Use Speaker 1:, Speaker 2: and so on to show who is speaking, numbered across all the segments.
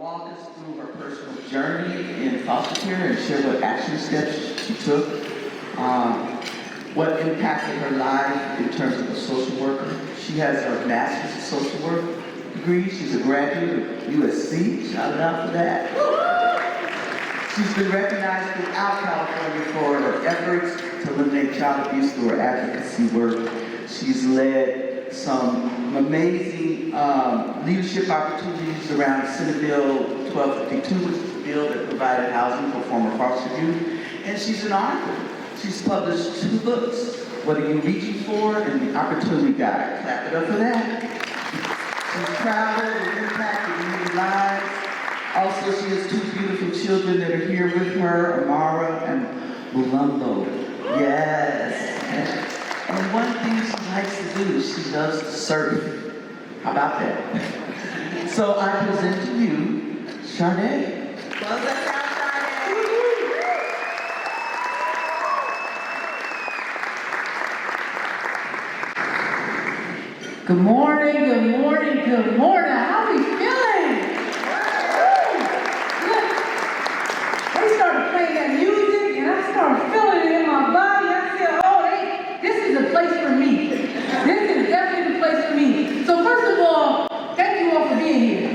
Speaker 1: walk us through her personal journey in foster care and share what action steps she took, what impacted her life in terms of a social worker. She has her master's in social work degree. She's a graduate of USC. Shout it out for that. She's been recognized throughout California for her efforts to eliminate child abuse through her advocacy work. She's led some amazing leadership opportunities around Senate Bill 1252, which is a bill that provided housing for former foster youth. And she's an author. She's published 2 books, What Are You Reaching For? And The Opportunity Guide. Clap it up for that. She's traveled and impacted many lives. Also, she has 2 beautiful children that are here with her, Amara and Mulumbo. Yes. And one thing she likes to do is she loves to surf. How about that? So I present to you, Sade. Well, let's have Sade.
Speaker 2: Good morning, good morning, good morning. How are we feeling? Look, they started playing that music and I started feeling it in my body. I said, oh, this is a place for me. This is definitely the place for me. So first of all, thank you all for being here.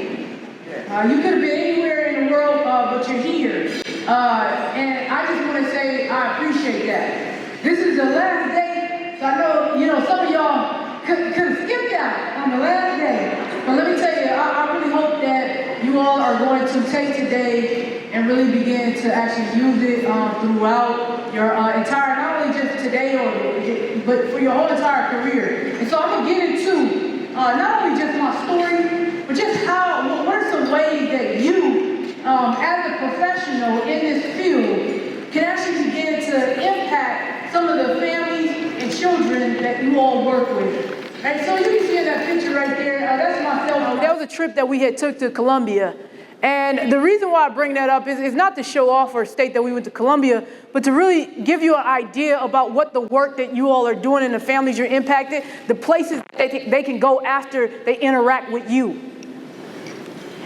Speaker 2: You could have been anywhere in the world, but you're here. And I just want to say I appreciate that. This is the last day, so I know, some of y'all could have skipped out on the last day. But let me tell you, I really hope that you all are going to take today and really begin to actually use it throughout your entire, not only just today, but for your whole entire career. And so I'm going to get into not only just my story, but just what are some ways that you, as a professional in this field, can actually begin to impact some of the families and children that you all work with. And so you can see in that picture right there, that's myself. That was a trip that we had took to Colombia. And the reason why I bring that up is not to show off or state that we went to Colombia, but to really give you an idea about what the work that you all are doing and the families you're impacted, the places they can go after they interact with you.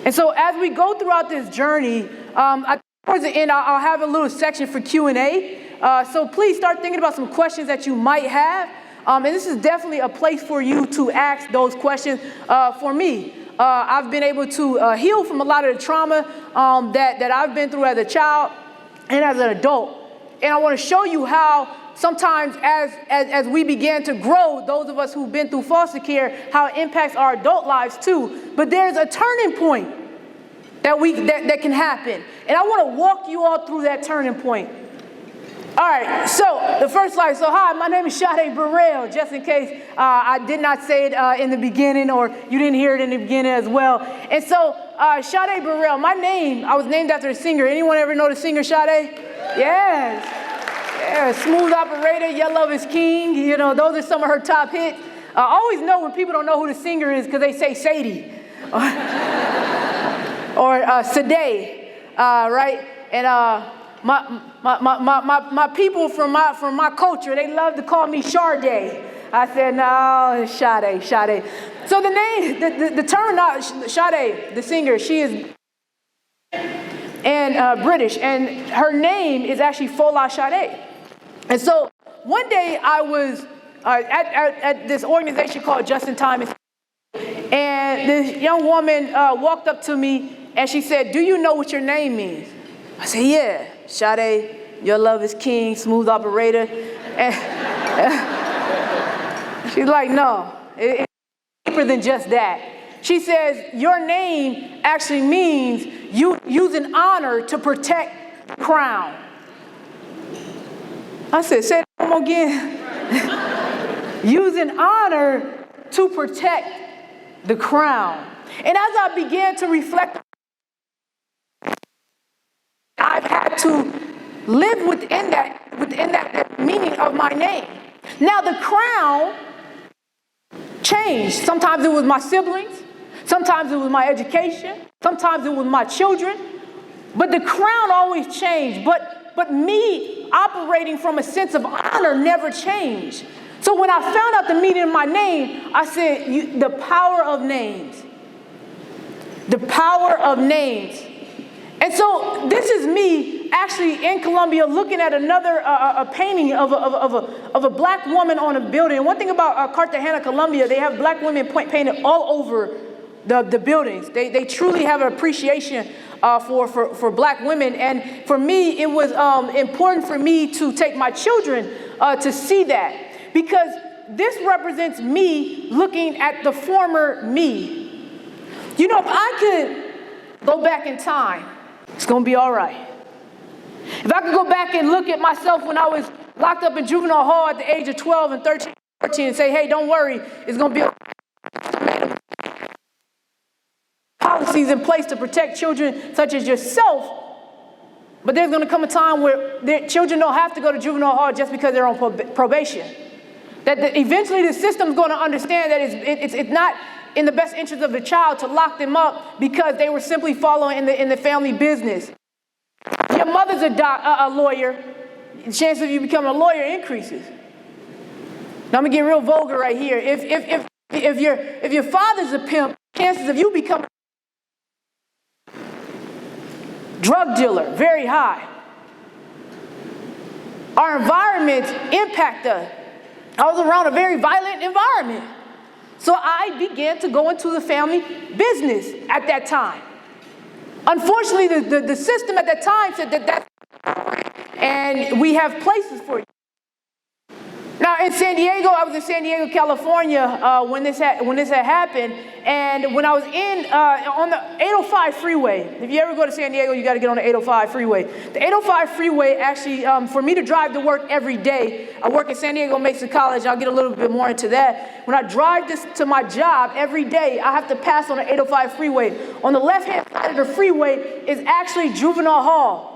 Speaker 2: And so as we go throughout this journey, towards the end, I'll have a little section for Q&A. So please start thinking about some questions that you might have. And this is definitely a place for you to ask those questions. For me, I've been able to heal from a lot of the trauma that I've been through as a child and as an adult. And I want to show you how sometimes as we begin to grow, those of us who've been through foster care, how it impacts our adult lives too. But there's a turning point that can happen. And I want to walk you all through that turning point. All right, so the first slide. So hi, my name is Sade Burrell, just in case I did not say it in the beginning or you didn't hear it in the beginning as well. And so Sade Burrell, my name, I was named after a singer. Anyone ever know the singer Sade? Yes. Yeah, Smooth Operator, Your Love is King. Those are some of her top hits. I always know when people don't know who the singer is because they say Sadie or Sade, right? And my people from my culture, they love to call me Sade. I said, no, Sade. So the name, the term, Sade, the singer, she is and British, and her name is actually Fola Sade. And so one day I was at this organization called Just in Time, and this young woman walked up to me and she said, do you know what your name means? I said, yeah, Sade, Your Love is King, Smooth Operator. And she's like, no, it's deeper than just that. She says, your name actually means you use an honor to protect the crown. I said, say that one again. Use an honor to protect the crown. And as I began to reflect, I've had to live within that meaning of my name. Now the crown changed. Sometimes it was my siblings. Sometimes it was my education. Sometimes it was my children. But the crown always changed. But me operating from a sense of honor never changed. So when I found out the meaning of my name, I said, the power of names. The power of names. And so this is me actually in Colombia looking at another a painting of a black woman on a building. And one thing about Cartagena, Colombia, they have black women painted all over the buildings. They truly have an appreciation for black women. And for me, it was important for me to take my children to see that, because this represents me looking at the former me. You know, if I could go back in time, it's going to be all right. If I could go back and look at myself when I was locked up in juvenile hall at the age of 12 and 13, 14, and say, hey, don't worry, it's going to be okay. Policies in place to protect children such as yourself, but there's going to come a time where their children don't have to go to juvenile hall just because they're on probation. That eventually the system's going to understand that it's not in the best interest of the child to lock them up because they were simply following in the family business. Your mother's a lawyer, the chance of you becoming a lawyer increases. Now I'm gonna get real vulgar right here. If your father's a pimp, chances of you becoming a drug dealer very high. Our environments impact us. I was around a very violent environment. So I began to go into the family business at that time. Unfortunately, the system at that time said that and we have places for you. Now in San Diego, I was in San Diego, California when this had happened, and when I was on the 805 freeway. If you ever go to San Diego, you got to get on the 805 freeway. The 805 freeway actually, for me to drive to work every day, I work at San Diego Mesa College. I'll get a little bit more into that. When I drive this to my job every day, I have to pass on the 805 freeway. On the left-hand side of the freeway is actually juvenile hall.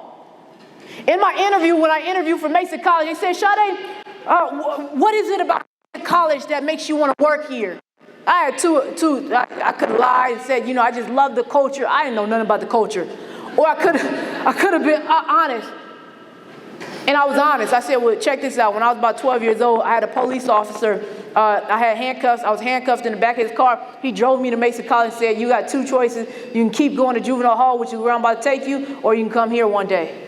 Speaker 2: In my interview, when I interviewed for Mesa College, they said, Sade, what is it about college that makes you want to work here? I had I could have lied and said, I just love the culture. I didn't know nothing about the culture. Or I could have been honest. And I was honest. I said, well, check this out. When I was about 12 years old, I had a police officer. I had handcuffs. I was handcuffed in the back of his car. He drove me to Mesa College and said, you got two choices. You can keep going to juvenile hall, which is where I'm about to take you, or you can come here one day.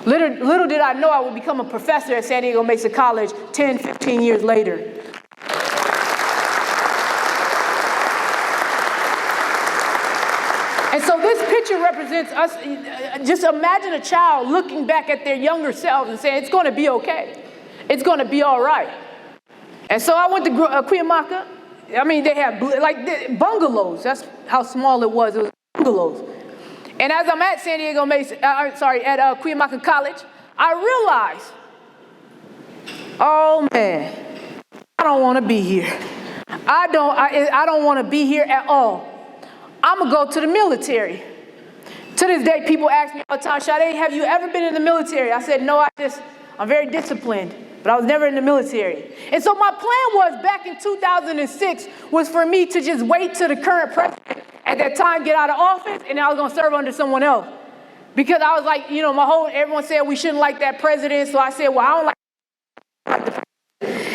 Speaker 2: Little did I know I would become a professor at San Diego Mesa College 10, 15 years later. And so this picture represents us. Just imagine a child looking back at their younger selves and saying, it's going to be okay. It's going to be all right. And so I went to Cuyamaca. I mean, they have bungalows. That's how small it was. It was bungalows. And as I'm at San Diego Mesa, at Cuyamaca College, I realized, oh man, I don't want to be here. I don't want to be here at all. I'm gonna go to the military. To this day, people ask me all the time, Sade, have you ever been in the military? I said, no, I'm very disciplined, but I was never in the military. And so my plan was back in 2006 was for me to just wait till the current president at that time get out of office, and I was gonna serve under someone else. Because I was like, everyone said we shouldn't like that president, so I said, well, I don't like the president.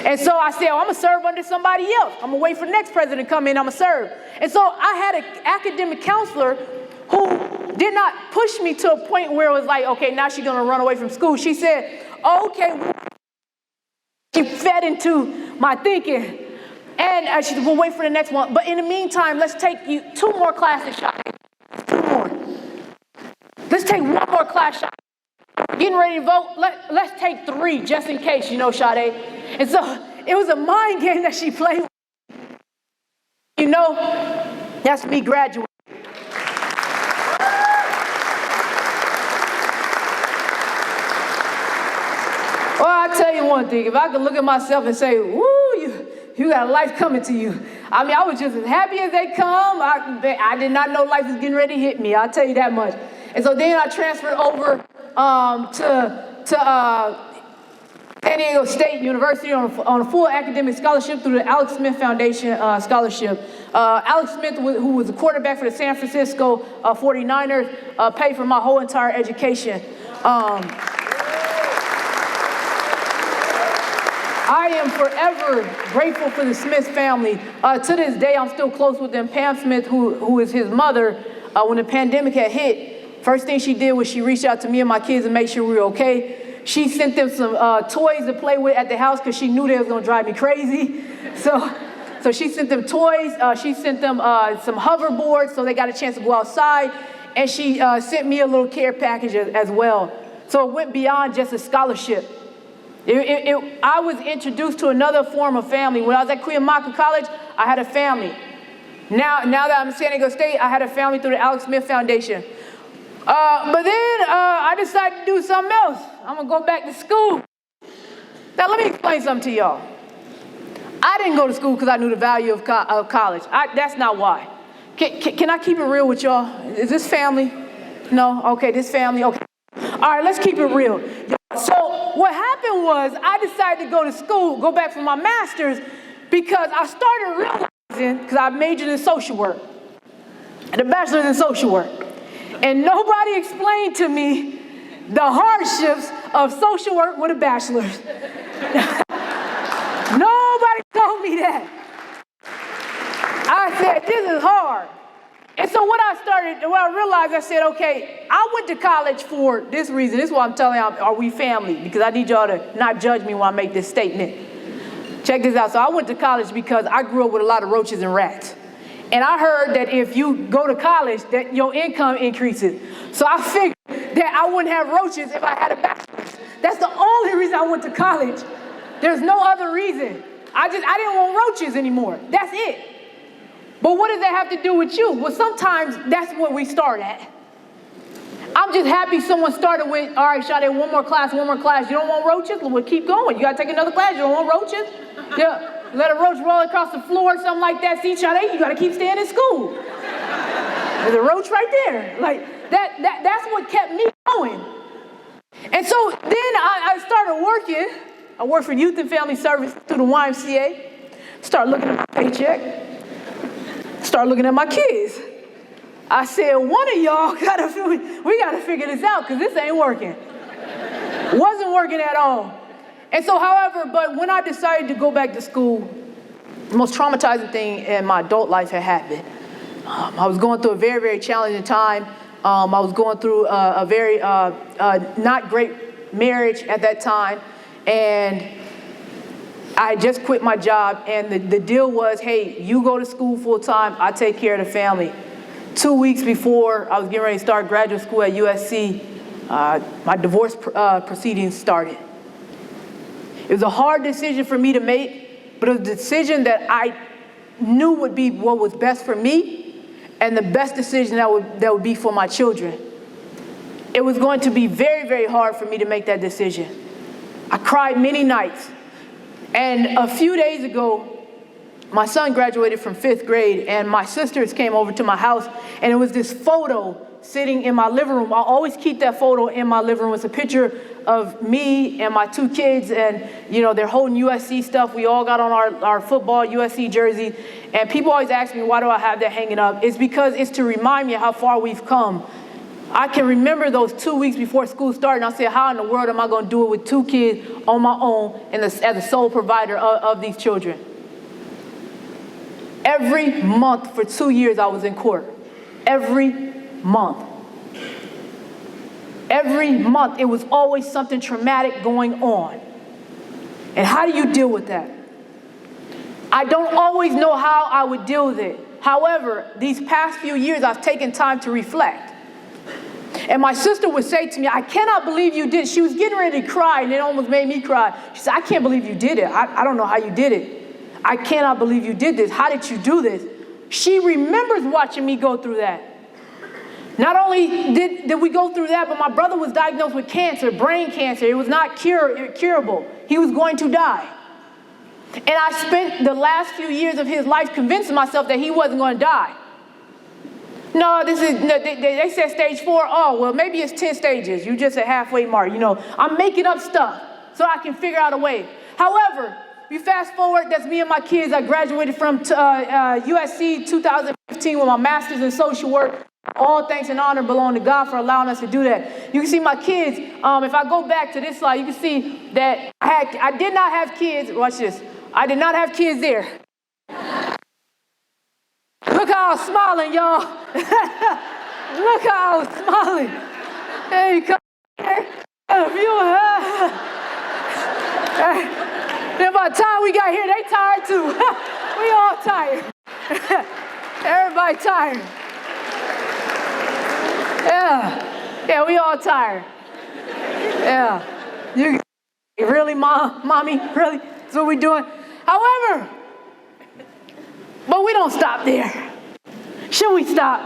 Speaker 2: And so I said, I'm gonna serve under somebody else. I'm gonna wait for the next president to come in, I'm gonna serve. And so I had an academic counselor who did not push me to a point where it was like, okay, now she's gonna run away from school. She said, okay, she fed into my thinking. And she said, we'll wait for the next one. But in the meantime, let's take you 2 more classes, Sade. 2 more. Let's take 1 more class, Sade. Getting ready to vote, let's take 3 just in case, Sade. And so it was a mind game that she played with. That's me graduating. Well, I'll tell you one thing. If I could look at myself and say, woo, you got a life coming to you. I mean, I was just as happy as they come. I did not know life was getting ready to hit me. I'll tell you that much. And so then I transferred over to San Diego State University on a full academic scholarship through the Alex Smith Foundation scholarship. Alex Smith, who was the quarterback for the San Francisco 49ers, paid for my whole entire education. I am forever grateful for the Smith family. To this day, I'm still close with them. Pam Smith, who is his mother, when the pandemic had hit, first thing she did was she reached out to me and my kids and made sure we were okay. She sent them some toys to play with at the house because she knew they was going to drive me crazy. So she sent them toys. She sent them some hoverboards so they got a chance to go outside. And she sent me a little care package as well. So it went beyond just a scholarship. I was introduced to another form of family. When I was at Cuyamaca College, I had a family. Now that I'm in San Diego State, I had a family through the Alex Smith Foundation. But then I decided to do something else. I'm going to go back to school. Now, let me explain something to y'all. I didn't go to school because I knew the value of college. That's not why. Can I keep it real with y'all? Is this family? No? Okay, this family? Okay. All right, let's keep it real. So what happened was I decided to go to school, go back for my master's, because I started realizing, because I majored in social work, and a bachelor's in social work, and nobody explained to me the hardships of social work with a bachelor's. Nobody told me that. I said, this is hard. And so what I realized, I said, okay, I went to college for this reason. This is why I'm telling y'all, are we family? Because I need y'all to not judge me when I make this statement. Check this out. So I went to college because I grew up with a lot of roaches and rats. And I heard that if you go to college, that your income increases. So I figured that I wouldn't have roaches if I had a bachelor's. That's the only reason I went to college. There's no other reason. I didn't want roaches anymore. That's it. But what does that have to do with you? Well, sometimes that's where we start at. I'm just happy someone started with, all right, Sade, one more class. You don't want roaches? Well, keep going. You got to take another class. You don't want roaches? Yeah. Let a roach roll across the floor or something like that. See, Sade, you got to keep staying in school. There's a roach right there. Like, that's what kept me going. And so then I started working. I worked for Youth and Family Service through the YMCA. Started looking at my paycheck. Start looking at my kids. I said, one of y'all we gotta figure this out because this ain't working. Wasn't working at all. And so, but when I decided to go back to school, the most traumatizing thing in my adult life had happened. I was going through a very, very challenging time. I was going through a very not great marriage at that time. And I had just quit my job, and the deal was, hey, you go to school full time, I take care of the family. 2 weeks before I was getting ready to start graduate school at USC, my divorce proceedings started. It was a hard decision for me to make, but it was a decision that I knew would be what was best for me and the best decision that would be for my children. It was going to be very, very hard for me to make that decision. I cried many nights. And a few days ago, my son graduated from 5th grade, and my sisters came over to my house, and it was this photo sitting in my living room. I always keep that photo in my living room. It's a picture of me and my 2 kids, and they're holding USC stuff. We all got on our football USC jersey, and people always ask me, why do I have that hanging up? It's because it's to remind me how far we've come. I can remember those 2 weeks before school started, and I said, how in the world am I going to do it with 2 kids on my own and as the sole provider of these children? Every month for 2 years I was in court. Every month. Every month it was always something traumatic going on. And how do you deal with that? I don't always know how I would deal with it. However, these past few years I've taken time to reflect. And my sister would say to me, I cannot believe you did it. She was getting ready to cry, and it almost made me cry. She said, I can't believe you did it. I don't know how you did it. I cannot believe you did this. How did you do this? She remembers watching me go through that. Not only did we go through that, but my brother was diagnosed with cancer, brain cancer. It was not curable. He was going to die. And I spent the last few years of his life convincing myself that he wasn't going to die. No, they said stage 4. Oh, well, maybe it's 10 stages. You just at halfway mark. I'm making up stuff so I can figure out a way. However, you fast forward, that's me and my kids. I graduated from USC 2015 with my master's in social work. All thanks and honor belong to God for allowing us to do that. You can see my kids. If I go back to this slide, you can see that I did not have kids. Watch this. I did not have kids there. Look how I was smiling, y'all. Look how I was smiling. Hey, come here. Then by the time we got here, they tired too. We all tired. Everybody tired. Yeah, we all tired. Yeah. You really, mommy? Really? That's what we doing? However, but we don't stop there. Should we stop?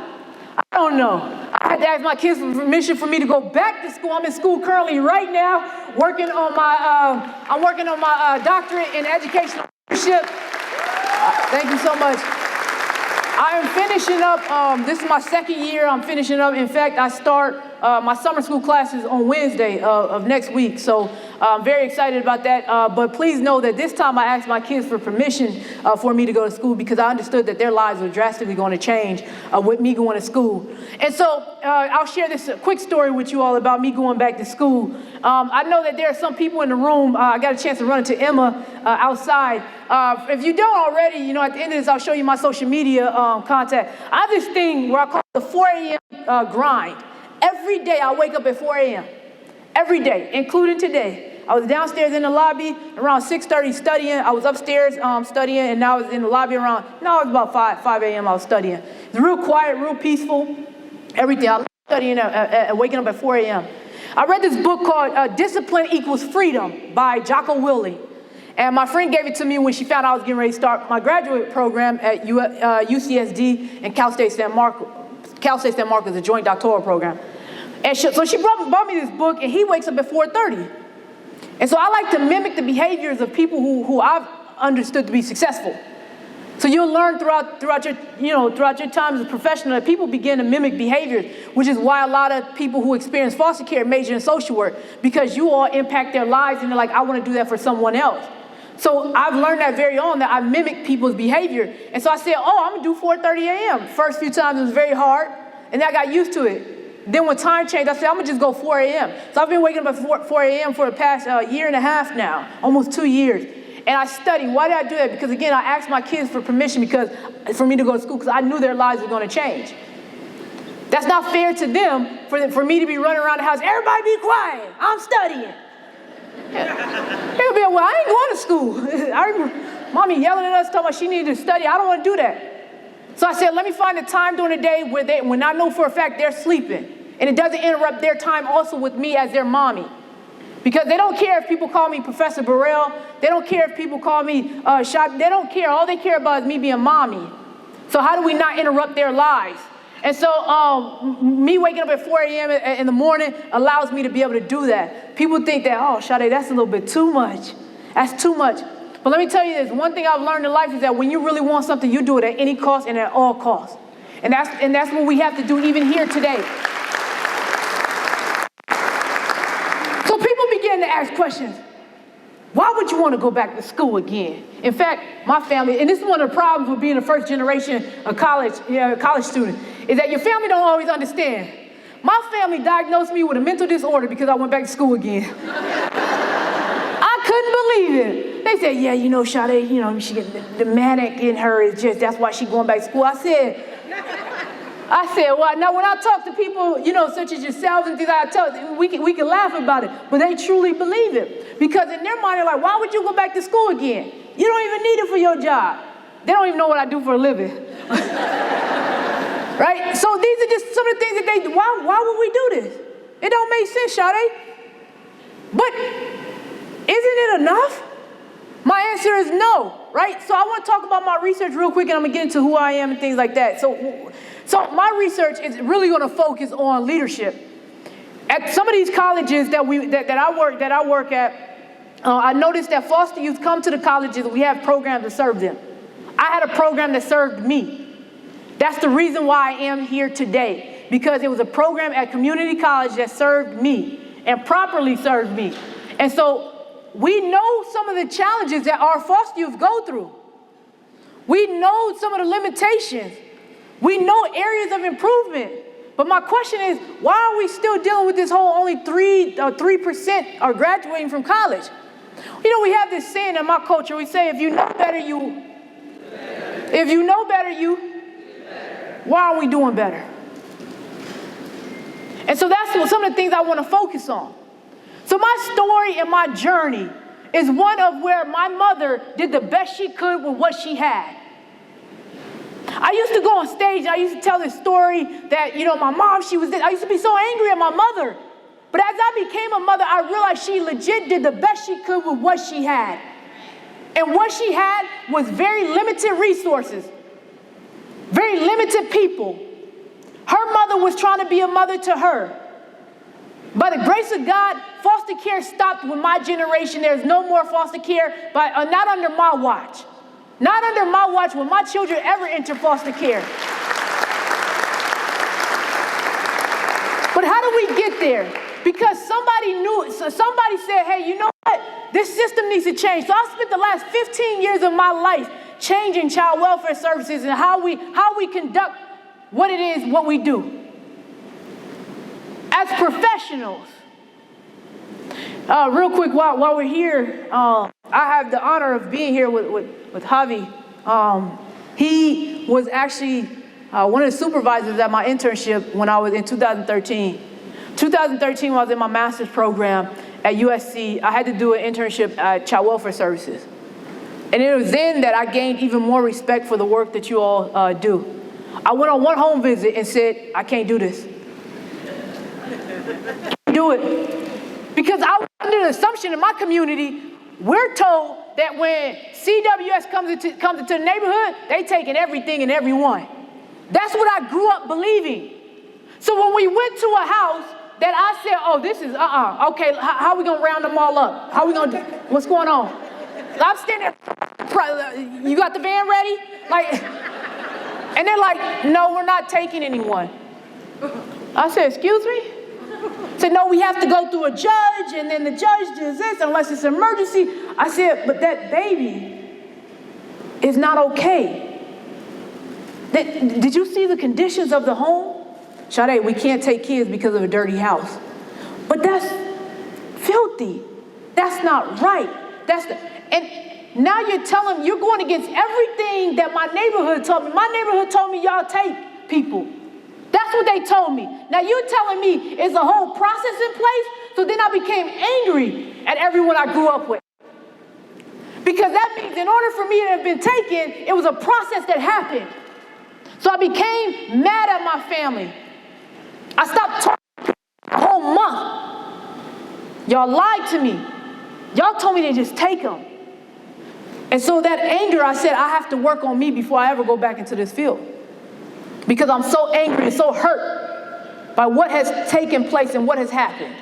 Speaker 2: I don't know. I had to ask my kids for permission for me to go back to school. I'm in school currently right now, working on my doctorate in educational leadership. Thank you so much. I am finishing up, this is my second year, I'm finishing up. In fact, I start my summer school classes on Wednesday of next week. So I'm very excited about that. But please know that this time I asked my kids for permission for me to go to school because I understood that their lives were drastically going to change with me going to school. And so I'll share this quick story with you all about me going back to school. I know that there are some people in the room. I got a chance to run into Emma outside. If you don't already, at the end of this, I'll show you my social media contact. I have this thing where I call it the 4 a.m. grind. Every day I wake up at 4 a.m. Every day, including today. I was downstairs in the lobby around 6:30 studying. I was upstairs studying, and now I was in the lobby it was about 5 a.m. I was studying. It's real quiet, real peaceful, everything. I love studying and waking up at 4 a.m. I read this book called Discipline Equals Freedom by Jocko Willink. And my friend gave it to me when she found out I was getting ready to start my graduate program at UCSD and Cal State San Marcos. Cal State San Marcos is a joint doctoral program. And so she bought me this book, and he wakes up at 4:30. And so I like to mimic the behaviors of people who I've understood to be successful. So you'll learn throughout your time as a professional that people begin to mimic behaviors, which is why a lot of people who experience foster care major in social work, because you all impact their lives, and they're like, I want to do that for someone else. So I've learned that very on that I mimic people's behavior. And so I said, I'm going to do 4:30 a.m. First few times it was very hard, and then I got used to it. Then when time changed, I said, I'm going to just go 4 a.m. So I've been waking up at 4 a.m. for the past year and a half now, almost 2 years. And I study. Why did I do that? Because, again, I asked my kids for permission for me to go to school because I knew their lives were going to change. That's not fair to them for me to be running around the house. Everybody be quiet. I'm studying. They'll be like, well, I ain't going to school. I remember Mommy yelling at us, talking about she needed to study. I don't want to do that. So I said, let me find a time during the day when I know for a fact they're sleeping. And it doesn't interrupt their time also with me as their mommy. Because they don't care if people call me Professor Burrell. They don't care if people call me Sade. They don't care. All they care about is me being mommy. So how do we not interrupt their lives? And so me waking up at 4 a.m. in the morning allows me to be able to do that. People think that, Sade, that's a little bit too much. That's too much. But let me tell you this. One thing I've learned in life is that when you really want something, you do it at any cost and at all costs. And that's what we have to do even here today. So people begin to ask questions. Why would you want to go back to school again? In fact, my family, and this is one of the problems with being a first generation college student, is that your family don't always understand. My family diagnosed me with a mental disorder because I went back to school again. I couldn't believe it. They said, yeah, Sade, she get the manic in her is just, that's why she's going back to school. I said, well, now when I talk to people, such as yourselves and things like that, we can laugh about it, but they truly believe it. Because in their mind, they're like, why would you go back to school again? You don't even need it for your job. They don't even know what I do for a living. Right? So these are just some of the things that they do. Why would we do this? It don't make sense, Sade. But isn't it enough? My answer is no, right? So I want to talk about my research real quick, and I'm going to get into who I am and things like that. So my research is really going to focus on leadership. At some of these colleges that I work at, I noticed that foster youth come to the colleges and we have programs that serve them. I had a program that served me. That's the reason why I am here today, because it was a program at community college that served me and properly served me. And so we know some of the challenges that our foster youth go through. We know some of the limitations. We know areas of improvement. But my question is, why are we still dealing with this whole only 3% are graduating from college? You know, we have this saying in my culture. We say, if you know better, why aren't we doing better? And so that's some of the things I want to focus on. So my story and my journey is one of where my mother did the best she could with what she had. I used to go on stage and I used to tell this story that, you know, my mom, I used to be so angry at my mother. But as I became a mother, I realized she legit did the best she could with what she had. And what she had was very limited resources, very limited people. Her mother was trying to be a mother to her. By the grace of God, foster care stopped with my generation. There's no more foster care, not under my watch. Not under my watch will my children ever enter foster care. But how do we get there? Because somebody said, hey, you know what? This system needs to change. So I spent the last 15 years of my life changing child welfare services and how we conduct what we do. As professionals, real quick, while we're here, I have the honor of being here with Javi. He was actually one of the supervisors at my internship when I was in 2013. 2013, when I was in my master's program at USC, I had to do an internship at Child Welfare Services. And it was then that I gained even more respect for the work that you all do. I went on one home visit and said, I can't do this. Do it. Because I was under the assumption in my community, we're told that when CWS comes into the neighborhood, they taking everything and everyone. That's what I grew up believing. So when we went to a house that I said, oh, this is, okay, how are we going to round them all up? How are we going to, what's going on? I'm standing there, you got the van ready? And they're like, no, we're not taking anyone. I said, excuse me? Said, no, we have to go through a judge, and then the judge does this unless it's an emergency. I said, but that baby is not okay. Did you see the conditions of the home? Sade, we can't take kids because of a dirty house. But that's filthy. That's not right. And now you're telling me, you're going against everything that my neighborhood told me. My neighborhood told me y'all take people. That's what they told me. Now you're telling me it's a whole process in place? So then I became angry at everyone I grew up with. Because that means in order for me to have been taken, it was a process that happened. So I became mad at my family. I stopped talking a whole month. Y'all lied to me. Y'all told me to just take them. And so that anger, I said, I have to work on me before I ever go back into this field. Because I'm so angry and so hurt by what has taken place and what has happened.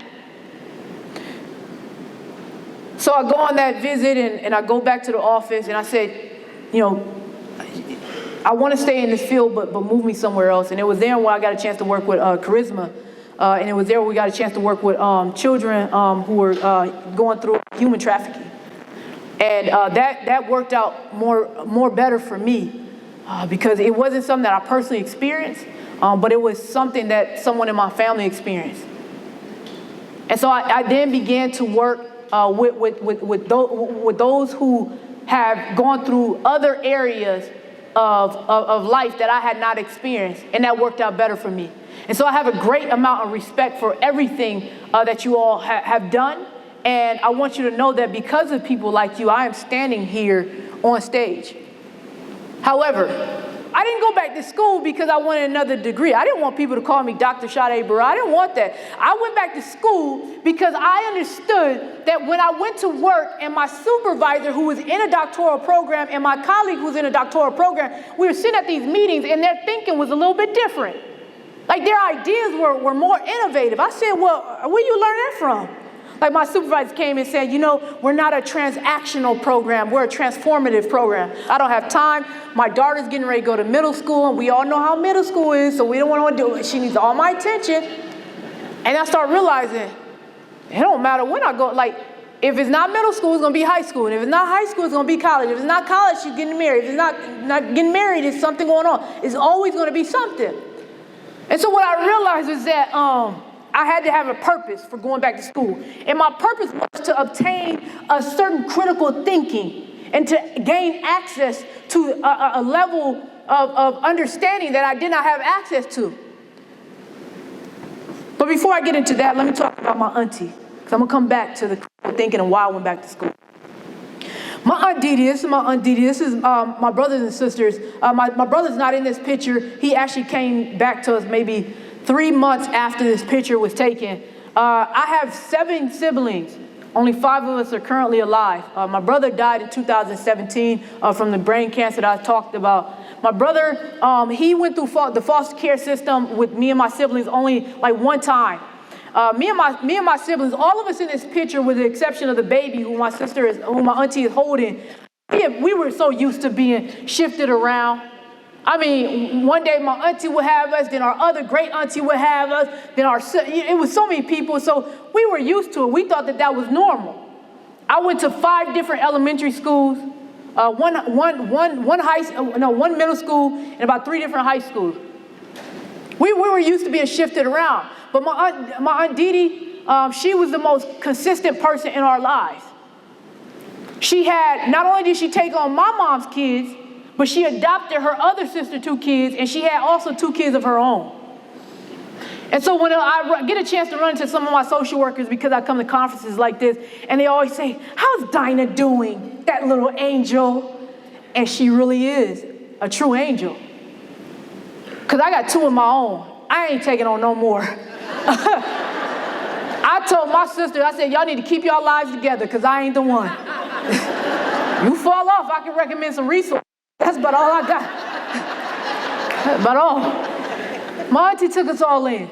Speaker 2: So I go on that visit and I go back to the office and I said, you know, I want to stay in this field, but move me somewhere else. And it was there where I got a chance to work with Charisma. And it was there where we got a chance to work with children who were going through human trafficking. And that worked out more better for me because it wasn't something that I personally experienced, but it was something that someone in my family experienced. And so I then began to work with those who have gone through other areas of life that I had not experienced, and that worked out better for me. And so I have a great amount of respect for everything that you all have done, and I want you to know that because of people like you, I am standing here on stage. However, I didn't go back to school because I wanted another degree. I didn't want people to call me Dr. Sade Burrell. I didn't want that. I went back to school because I understood that when I went to work and my supervisor who was in a doctoral program and my colleague who was in a doctoral program, we were sitting at these meetings and their thinking was a little bit different. Like their ideas were more innovative. I said, well, where you learn that from? Like my supervisor came and said, you know, we're not a transactional program. We're a transformative program. I don't have time. My daughter's getting ready to go to middle school, and we all know how middle school is, so we don't want to do it. She needs all my attention. And I start realizing, it don't matter when I go. Like, if it's not middle school, it's going to be high school. And if it's not high school, it's going to be college. If it's not college, she's getting married. If it's not getting married, it's something going on. It's always going to be something. And so what I realized is that I had to have a purpose for going back to school. And my purpose was to obtain a certain critical thinking and to gain access to a level of understanding that I did not have access to. But before I get into that, let me talk about my auntie, because I'm going to come back to the critical thinking and why I went back to school. My Aunt Didi, this is my Aunt Didi. This is my brothers and sisters. My brother's not in this picture. He actually came back to us maybe 3 months after this picture was taken. I have 7 siblings. Only 5 of us are currently alive. My brother died in 2017 from the brain cancer that I talked about. My brother, he went through the foster care system with me and my siblings only like one time. Me and my siblings, all of us in this picture, with the exception of the baby who my auntie is holding, we were so used to being shifted around. I mean, one day my auntie would have us, then our other great auntie would have us, then it was so many people, so we were used to it. We thought that was normal. I went to 5 different elementary schools, one middle school, and about 3 different high schools. We were used to being shifted around. But my Aunt Didi, she was the most consistent person in our lives. Not only did she take on my mom's kids, but she adopted her other sister 2 kids, and she had also 2 kids of her own. And so when I get a chance to run into some of my social workers, because I come to conferences like this, and they always say, "How's Dinah doing? That little angel." And she really is a true angel. Because I got 2 of my own. I ain't taking on no more. I told my sister, I said, y'all need to keep y'all lives together because I ain't the one. You fall off, I can recommend some resources. That's about all I got. That's about all. My auntie took us all in.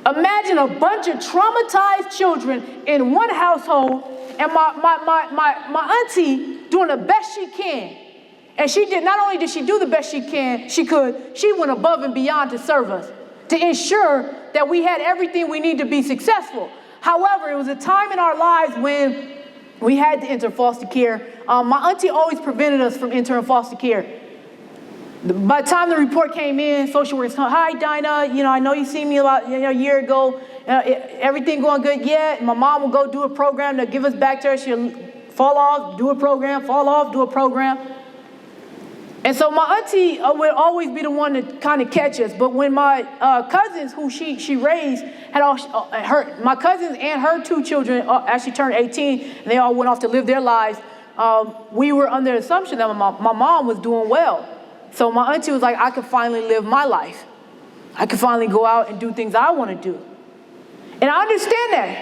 Speaker 2: Imagine a bunch of traumatized children in one household, and my auntie doing the best she can. And not only did she do the best she could, she went above and beyond to serve us, to ensure that we had everything we need to be successful. However, it was a time in our lives when we had to enter foster care. My auntie always prevented us from entering foster care. By the time the report came in, social workers told, "Hi, Dinah, I know you seen me about a year ago. Everything going good yet?" My mom will go do a program to give us back to her. She'll fall off, do a program, fall off, do a program. And so my auntie would always be the one to kind of catch us. But when my cousins, who she raised, my cousins and her 2 children actually turned 18, and they all went off to live their lives, we were under the assumption that my mom was doing well. So my auntie was like, I could finally live my life. I could finally go out and do things I want to do. And I understand that.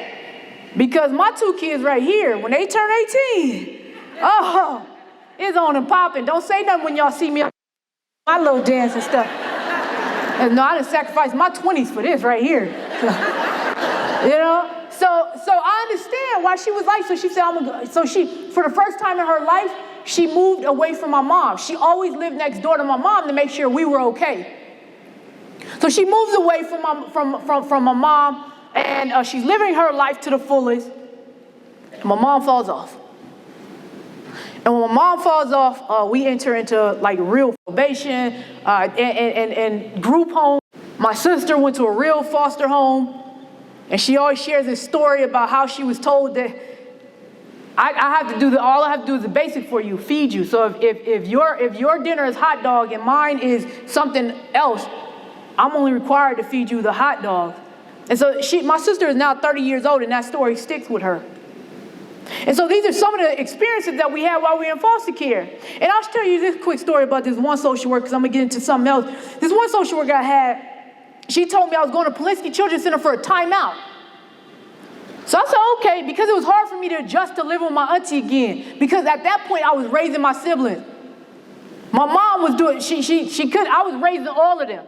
Speaker 2: Because my 2 kids right here, when they turn 18, it's on and popping. Don't say nothing when y'all see me on my little dance and stuff. No, I done sacrificed my 20s for this right here. So I understand why she was like, so she said, for the first time in her life, she moved away from my mom. She always lived next door to my mom to make sure we were okay. So she moves away from my mom, and she's living her life to the fullest. My mom falls off. And when my mom falls off, we enter into like real probation and group home. My sister went to a real foster home, and she always shares this story about how she was told that all I have to do is the basic for you, feed you. So if your dinner is hot dog and mine is something else, I'm only required to feed you the hot dog. And so my sister is now 30 years old, and that story sticks with her. And so these are some of the experiences that we had while we were in foster care. And I'll tell you this quick story about this one social worker, because I'm going to get into something else. This one social worker I had, she told me I was going to Polinsky Children's Center for a timeout. So I said, okay, because it was hard for me to adjust to living with my auntie again. Because at that point, I was raising my siblings. My mom was doing, I was raising all of them.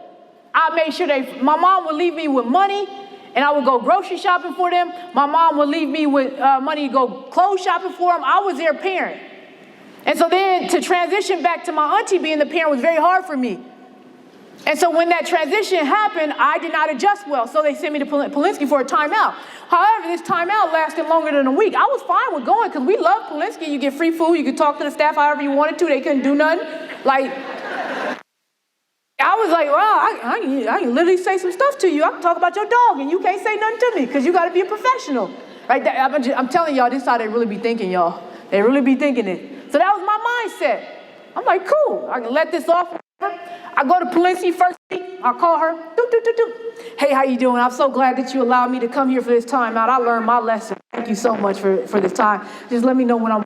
Speaker 2: I made sure my mom would leave me with money, and I would go grocery shopping for them. My mom would leave me with money to go clothes shopping for them. I was their parent. And so then to transition back to my auntie being the parent was very hard for me. And so when that transition happened, I did not adjust well. So they sent me to Polinsky for a timeout. However, this timeout lasted longer than a week. I was fine with going because we love Polinsky. You get free food. You could talk to the staff however you wanted to. They couldn't do nothing. I was like, wow, I I can literally say some stuff to you. I can talk about your dog, and you can't say nothing to me because you got to be a professional. Right? I'm telling y'all, this is how they really be thinking, y'all. They really be thinking it. So that was my mindset. I'm like, cool. I can let this off. I go to Polinsky first week. I call her. Hey, how you doing? I'm so glad that you allowed me to come here for this time out. I learned my lesson. Thank you so much for this time. Just let me know when I'm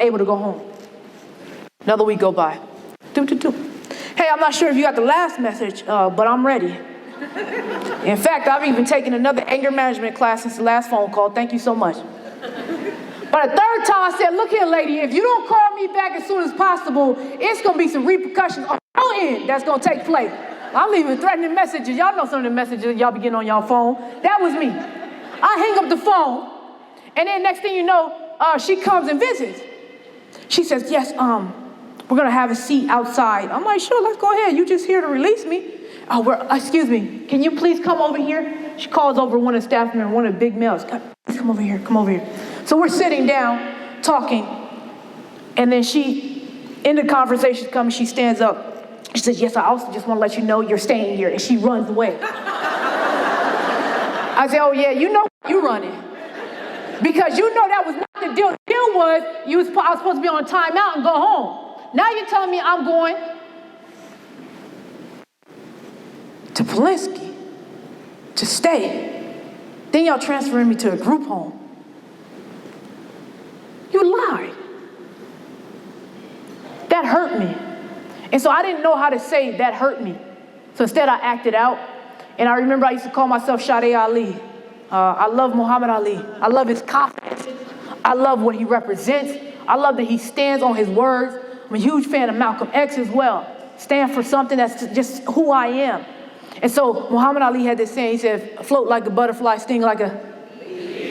Speaker 2: able to go home. Another week go by. Hey, I'm not sure if you got the last message, but I'm ready. In fact, I've even taken another anger management class since the last phone call. Thank you so much. But a third time I said, look here, lady, if you don't call me back as soon as possible, it's going to be some repercussions on your end that's going to take place. I'm leaving threatening messages. Y'all know some of the messages y'all be getting on y'all phone. That was me. I hang up the phone, and then next thing you know, she comes and visits. She says, yes, we're going to have a seat outside. I'm like, sure, let's go ahead. You just here to release me. Oh, excuse me. Can you please come over here? She calls over one of the staff members, one of the big males. Please come over here. Come over here. So we're sitting down, talking. And then in the conversation coming, she stands up. She says, yes, I also just want to let you know you're staying here. And she runs away. I say, oh, yeah, you know you're running. Because you know that was not the deal. The deal was I was supposed to be on timeout and go home. Now you're telling me I'm going to Polinsky to stay. Then y'all transferring me to a group home. You lied. That hurt me. And so I didn't know how to say that hurt me. So instead I acted out. And I remember I used to call myself Sade Ali. I love Muhammad Ali. I love his confidence. I love what he represents. I love that he stands on his words. I'm a huge fan of Malcolm X as well. Stand for something that's just who I am. And so Muhammad Ali had this saying. He said, float like a butterfly, sting like a...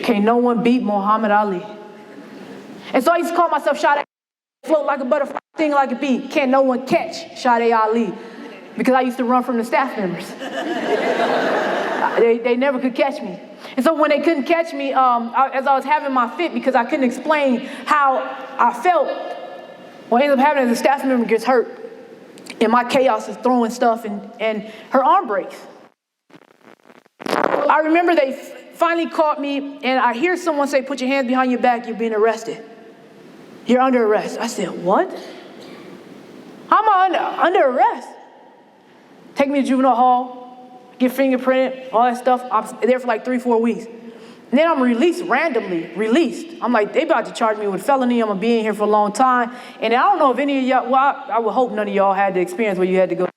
Speaker 2: Can't no one beat Muhammad Ali. And so I used to call myself Sade. Float like a butterfly, sting like a bee. Can't no one catch Sade Ali. Because I used to run from the staff members. They never could catch me. And so when they couldn't catch me, as I was having my fit because I couldn't explain how I felt, what ended up happening is the staff member gets hurt. And my chaos is throwing stuff and her arm breaks. I remember they finally caught me and I hear someone say, put your hands behind your back, you're being arrested. You're under arrest. I said, what? How am I under arrest? Take me to juvenile hall, get fingerprinted, all that stuff. I'm there for like 3-4 weeks. And then I'm randomly released. I'm like, they about to charge me with felony. I'm going to be in here for a long time. And I don't know if any of y'all, well, I would hope none of y'all had the experience where you had to go to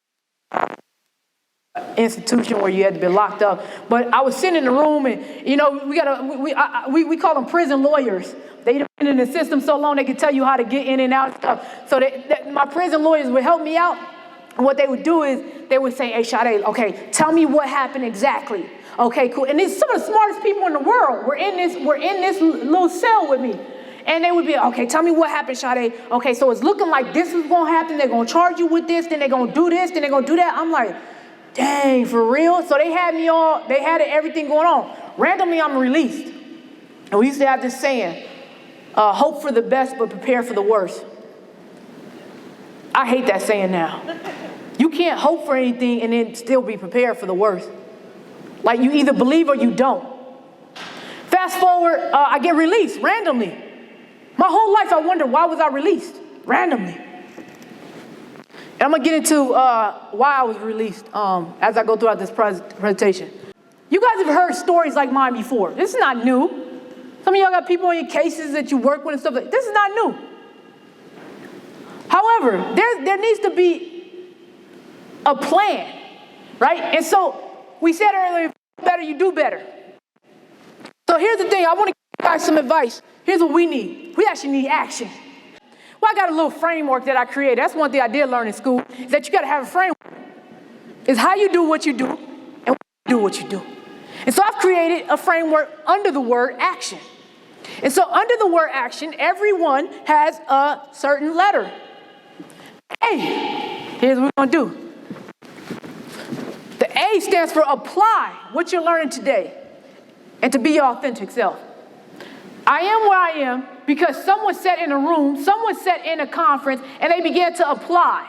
Speaker 2: an institution where you had to be locked up. But I was sitting in the room and, you know, we call them prison lawyers. They've been in the system so long they could tell you how to get in and out and stuff. So my prison lawyers would help me out. And what they would do is they would say, hey, Sade, okay, tell me what happened exactly. Okay, cool. And it's some of the smartest people in the world were in this little cell with me. And they would be, okay, tell me what happened, Sade. Okay, so it's looking like this is going to happen. They're going to charge you with this. Then they're going to do this. Then they're going to do that. I'm like, dang, for real? So they had everything going on. Randomly, I'm released. And we used to have this saying, hope for the best, but prepare for the worst. I hate that saying now. You can't hope for anything and then still be prepared for the worst. Like you either believe or you don't. Fast forward, I get released randomly. My whole life I wondered, why was I released randomly? And I'm going to get into why I was released as I go throughout this presentation. You guys have heard stories like mine before. This is not new. Some of y'all got people on your cases that you work with and stuff like that. This is not new. However, there needs to be a plan, right? And so we said earlier, better you do better. So here's the thing. I want to give you guys some advice. Here's what we need. We actually need action. Well, I got a little framework that I created. That's one thing I did learn in school, is that you got to have a framework. It's how you do what you do and when you do what you do. And so I've created a framework under the word action. And so under the word action, everyone has a certain letter. A. Here's what we're going to do. The A stands for apply what you're learning today and to be your authentic self. I am where I am because someone sat in a room, someone sat in a conference, and they began to apply.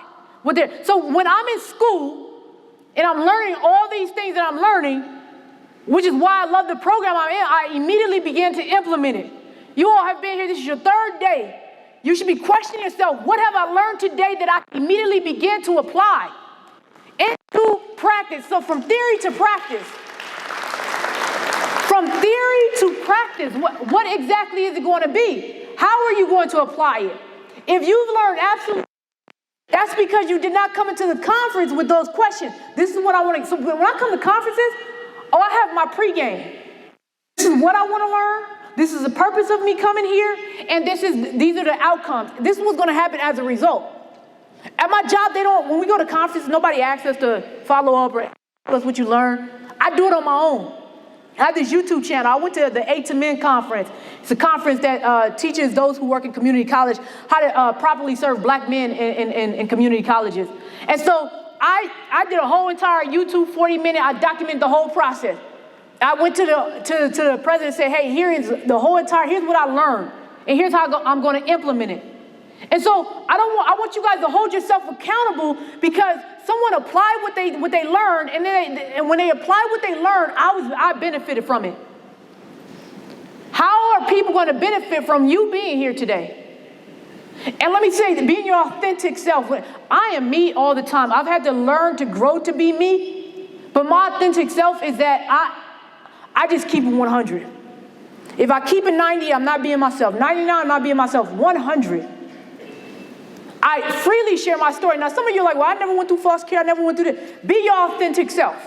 Speaker 2: So when I'm in school, and I'm learning all these things that I'm learning, which is why I love the program I'm in, I immediately began to implement it. You all have been here, this is your third day. You should be questioning yourself, what have I learned today that I immediately begin to apply into practice? So from theory to practice. From theory to practice, what exactly is it going to be? How are you going to apply it? If you've learned absolutely, that's because you did not come into the conference with those questions. This is what I want to, so when I come to conferences, I have my pregame. This is what I want to learn. This is the purpose of me coming here, and these are the outcomes. This is what's going to happen as a result. At my job, when we go to conferences, nobody asks us to follow up or tell us what you learned. I do it on my own. I have this YouTube channel. I went to the 8 to Men conference. It's a conference that teaches those who work in community college how to properly serve black men in community colleges. And so I did a whole entire YouTube 40-minute. I documented the whole process. I went to the president and said, hey, here's what I learned, and here's how I'm going to implement it. And so I want you guys to hold yourself accountable, because someone applied what they learned, and when they applied what they learned, I benefited from it. How are people going to benefit from you being here today? And let me say, being your authentic self. I am me all the time. I've had to learn to grow to be me, but my authentic self is that I just keep it 100. If I keep it 90, I'm not being myself. 99, I'm not being myself. 100. I freely share my story. Now, some of you are like, well, I never went through foster care. I never went through this. Be your authentic self.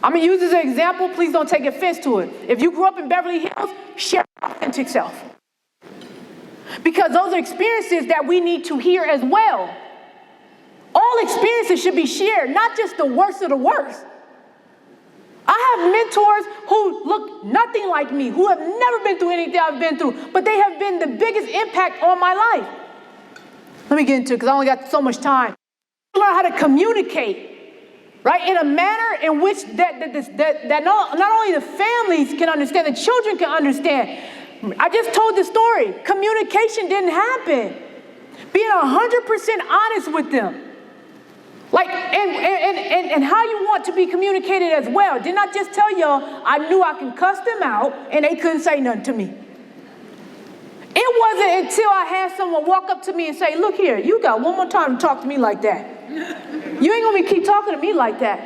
Speaker 2: I'm going to use this as an example. Please don't take offense to it. If you grew up in Beverly Hills, share your authentic self. Because those are experiences that we need to hear as well. All experiences should be shared, not just the worst of the worst. I have mentors who look nothing like me, who have never been through anything I've been through, but they have been the biggest impact on my life. Let me get into it, because I only got so much time. Learn how to communicate, right, in a manner in which that not only the families can understand, the children can understand. I just told the story. Communication didn't happen. Being 100% honest with them. Like, and how you want to be communicated as well. Didn't I just tell y'all I knew I can cuss them out and they couldn't say nothing to me? It wasn't until I had someone walk up to me and say, look here, you got one more time to talk to me like that. You ain't gonna keep talking to me like that.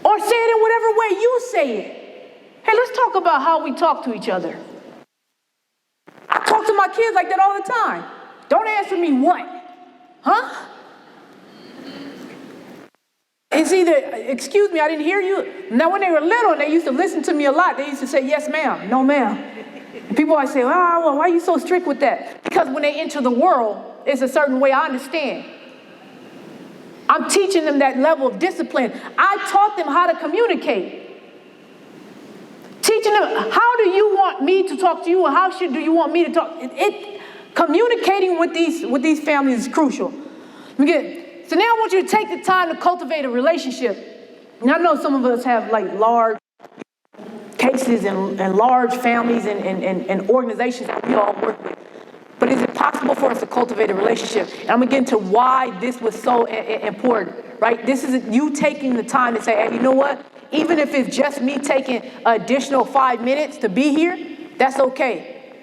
Speaker 2: Or say it in whatever way you say it. Hey, let's talk about how we talk to each other. I talk to my kids like that all the time. Don't answer me what? Huh? It's either, excuse me, I didn't hear you. Now, when they were little and they used to listen to me a lot, they used to say, yes, ma'am, no, ma'am. And people always say, well, why are you so strict with that? Because when they enter the world, it's a certain way I understand. I'm teaching them that level of discipline. I taught them how to communicate. Teaching them, how do you want me to talk to you, and how do you want me to talk? Communicating with these families is crucial. So now I want you to take the time to cultivate a relationship. And I know some of us have like large cases and large families and organizations that we all work with. But is it possible for us to cultivate a relationship? And I'm going to get into why this was so important, right? This is you taking the time to say, hey, you know what? Even if it's just me taking an additional 5 minutes to be here, that's okay.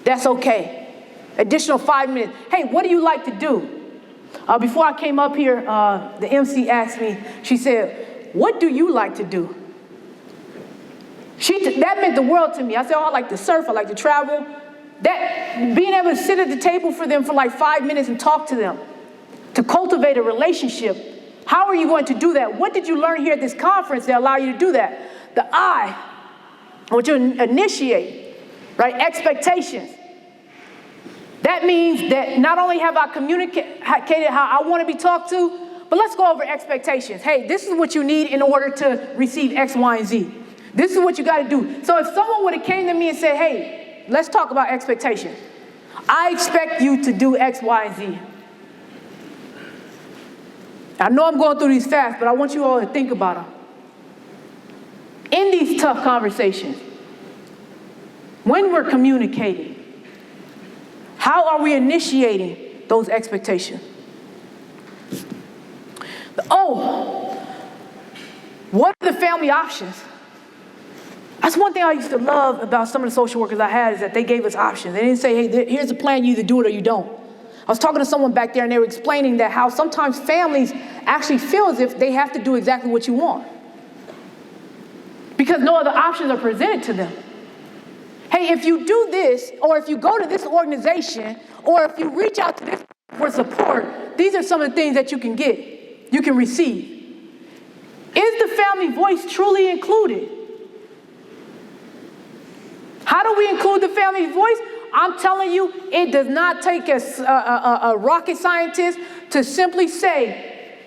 Speaker 2: That's okay. Additional 5 minutes. Hey, what do you like to do? Before I came up here, the MC asked me, she said, what do you like to do? That meant the world to me. I said, I like to surf, I like to travel. That being able to sit at the table for them for like 5 minutes and talk to them, to cultivate a relationship. How are you going to do that? What did you learn here at this conference that allow you to do that? The I want you to initiate, right? Expectations. That means that not only have I communicated how I want to be talked to, but let's go over expectations. Hey, this is what you need in order to receive X, Y, and Z. This is what you got to do. So if someone would have came to me and said, hey, let's talk about expectations. I expect you to do X, Y, and Z. I know I'm going through these fast, but I want you all to think about them. In these tough conversations, when we're communicating, how are we initiating those expectations? Oh, what are the family options? That's one thing I used to love about some of the social workers I had, is that they gave us options. They didn't say, hey, here's a plan, you either do it or you don't. I was talking to someone back there and they were explaining that how sometimes families actually feel as if they have to do exactly what you want, because no other options are presented to them. Hey, if you do this, or if you go to this organization, or if you reach out to this for support, these are some of the things that you can get, you can receive. Is the family voice truly included? How do we include the family voice? I'm telling you, it does not take a rocket scientist to simply say,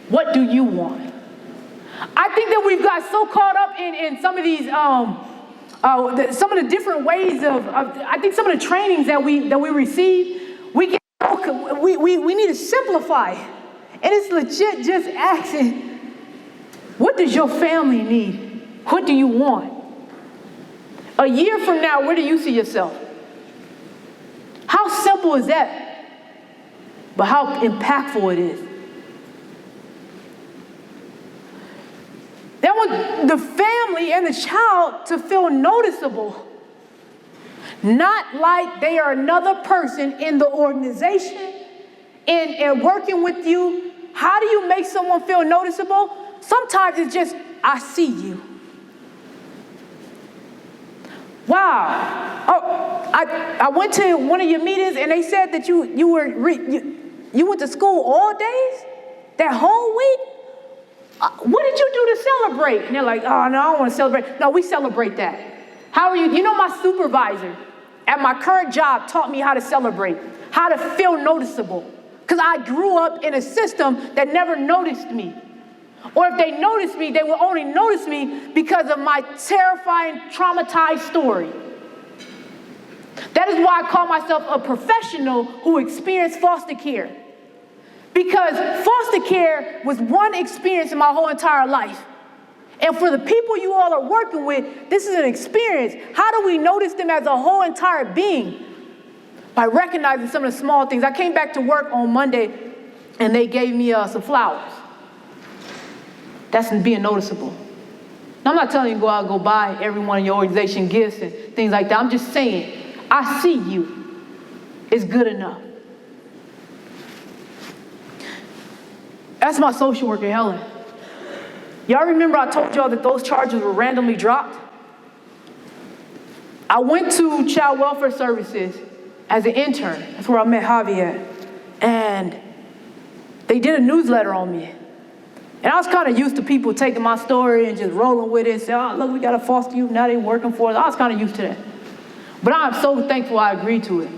Speaker 2: what do you want? I think that we've got so caught up in some of these, some of the different ways I think some of the trainings that we receive, we need to simplify. And it's legit just asking, what does your family need? What do you want? A year from now, where do you see yourself? How simple is that? But how impactful it is. They want the family and the child to feel noticeable. Not like they are another person in the organization and working with you. How do you make someone feel noticeable? Sometimes it's just, I see you. Wow. Oh, I went to one of your meetings and they said that you went to school all days? That whole week? What did you do to celebrate? And they're like, oh, no, I don't want to celebrate. No, we celebrate that. How are you? You know, my supervisor at my current job taught me how to celebrate, how to feel noticeable. Because I grew up in a system that never noticed me. Or if they noticed me, they will only notice me because of my terrifying, traumatized story. That is why I call myself a professional who experienced foster care. Because foster care was one experience in my whole entire life. And for the people you all are working with, this is an experience. How do we notice them as a whole entire being? By recognizing some of the small things. I came back to work on Monday and they gave me some flowers. That's being noticeable. Now, I'm not telling you to go out and go buy everyone in your organization gifts and things like that. I'm just saying, I see you. It's good enough. That's my social worker, Helen. Y'all remember I told y'all that those charges were randomly dropped? I went to Child Welfare Services as an intern. That's where I met Javier. And they did a newsletter on me. And I was kind of used to people taking my story and just rolling with it and saying, oh, look, we got a foster youth, now they working for us. I was kind of used to that. But I'm so thankful I agreed to it.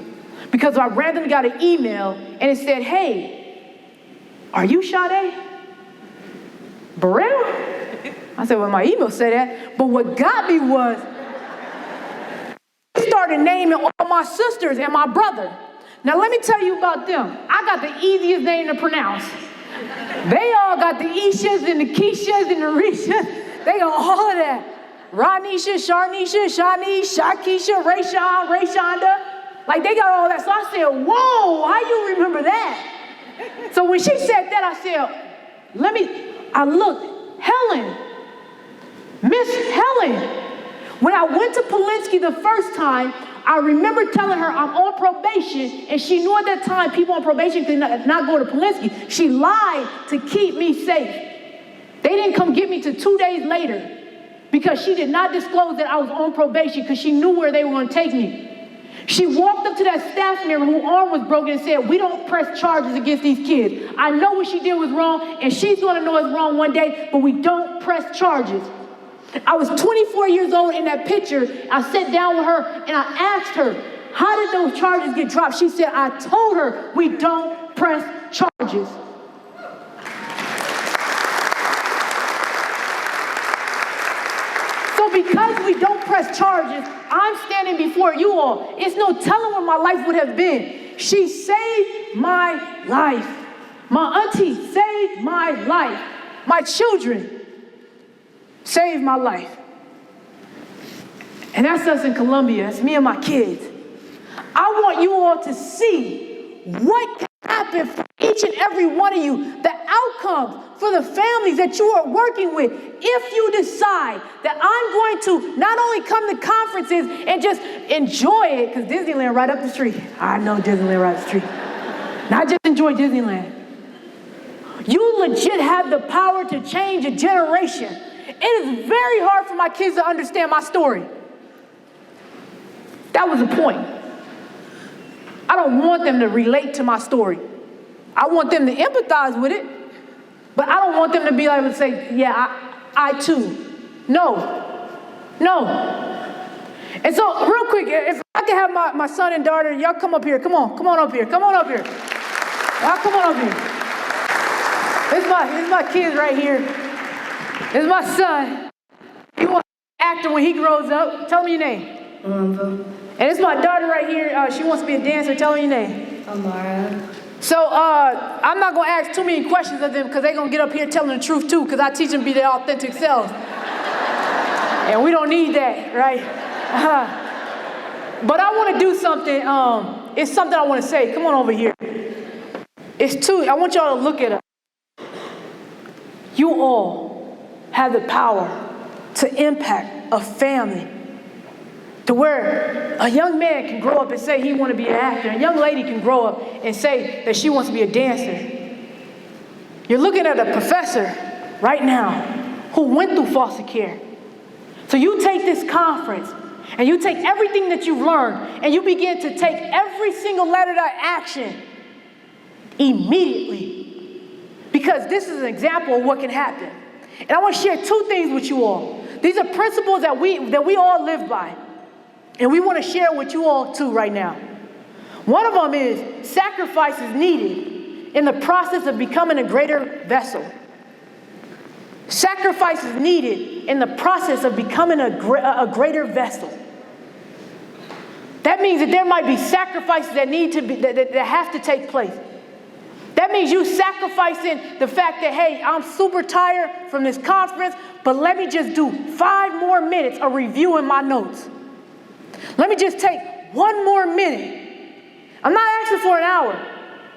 Speaker 2: Because I randomly got an email and it said, hey, are you Sade Burrell? I said, well, my email said that. But what got me was, they started naming all my sisters and my brother. Now, let me tell you about them. I got the easiest name to pronounce. They all got the Ishas and the Keishas and the Rishas. They got all of that. Ronisha, Sharnisha, Shanice, Shakisha, Rayshonda. Like, they got all that. So I said, whoa, how you remember that? So when she said that, I said, I looked, Helen, Miss Helen. When I went to Polinsky the first time, I remember telling her I'm on probation, and she knew at that time people on probation could not go to Polinsky. She lied to keep me safe. They didn't come get me till 2 days later because she did not disclose that I was on probation because she knew where they were going to take me. She walked up to that staff member whose arm was broken and said, we don't press charges against these kids. I know what she did was wrong, and she's going to know it's wrong one day, but we don't press charges. I was 24 years old in that picture. I sat down with her and I asked her, how did those charges get dropped? She said, I told her we don't press charges. So because we don't press charges, I'm standing before you all. It's no telling what my life would have been. She saved my life. My auntie saved my life. My children saved my life. And that's us in Columbia. That's me and my kids. I want you all to see what happen for each and every one of you, the outcomes for the families that you are working with, if you decide that I'm going to not only come to conferences and just enjoy it, because Disneyland right up the street. I know Disneyland right up the street. Not just enjoy Disneyland. You legit have the power to change a generation. It is very hard for my kids to understand my story. That was the point. I don't want them to relate to my story. I want them to empathize with it, but I don't want them to be able to say, yeah, I too. No. And so real quick, if I can have my son and daughter, y'all come up here. Come on up here. Y'all come on up here. This is my kids right here. This is my son. He wants to be an actor when he grows up. Tell me your name. And it's my daughter right here. She wants to be a dancer. Tell me your name.
Speaker 3: Amara.
Speaker 2: So I'm not going to ask too many questions of them because they're going to get up here telling the truth too, because I teach them to be their authentic selves. And we don't need that, right? But I want to do something. It's something I want to say. Come on over here. I want y'all to look at us. You all have the power to impact a family to where a young man can grow up and say he wants to be an actor. A young lady can grow up and say that she wants to be a dancer. You're looking at a professor right now who went through foster care. So you take this conference and you take everything that you've learned and you begin to take every single letter of action immediately. Because this is an example of what can happen. And I want to share two things with you all. These are principles that we all live by. And we want to share with you all too right now. One of them is sacrifice is needed in the process of becoming a greater vessel. Sacrifice is needed in the process of becoming a greater vessel. That means that there might be sacrifices that have to take place. That means you sacrificing the fact that, hey, I'm super tired from this conference, but let me just do 5 more minutes of reviewing my notes. Let me just take 1 more minute. I'm not asking for an hour.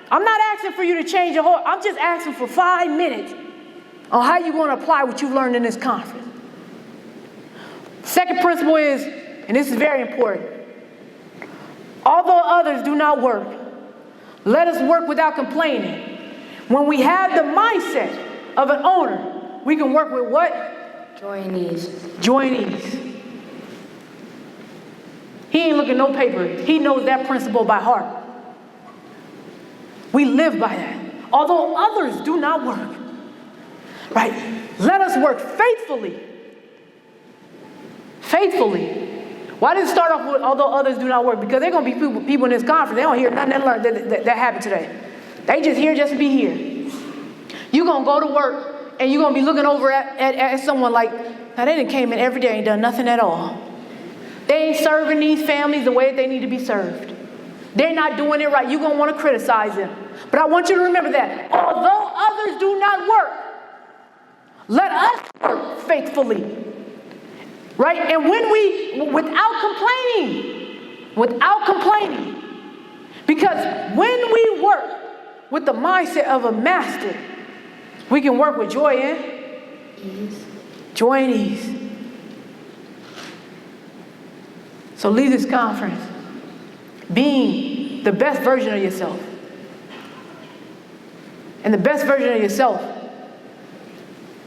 Speaker 2: I'm not asking for you to change your whole, I'm just asking for 5 minutes on how you're going to apply what you've learned in this conference. Second principle is, and this is very important, although others do not work, let us work without complaining. When we have the mindset of an owner, we can work with what?
Speaker 3: Joy and ease.
Speaker 2: Joy and ease. He ain't looking no paper. He knows that principle by heart. We live by that. Although others do not work. Right? Let us work faithfully. Faithfully. Why did it start off with although others do not work? Because there are going to be people in this conference, they don't hear nothing that happened today. They just here just to be here. You're going to go to work and you're going to be looking over at someone like, now they done came in every day and done nothing at all. They ain't serving these families the way they need to be served. They're not doing it right. You're going to want to criticize them. But I want you to remember that although others do not work, let us work faithfully. Right? And when we, without complaining, because when we work with the mindset of a master, we can work with joy and ease. Joy and ease. So leave this conference being the best version of yourself. And the best version of yourself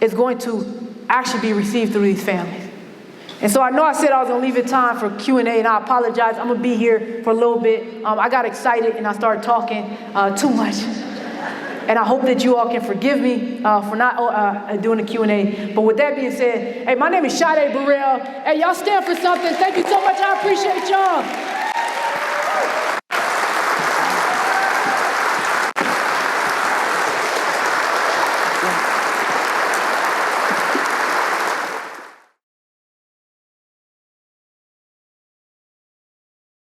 Speaker 2: is going to actually be received through these families. And so I know I said I was going to leave it time for Q&A, and I apologize. I'm going to be here for a little bit. I got excited, and I started talking too much. And I hope that you all can forgive me for not doing the Q&A. But with that being said, hey, my name is Sade Burrell. Hey, y'all stand for something. Thank you so much. I appreciate y'all.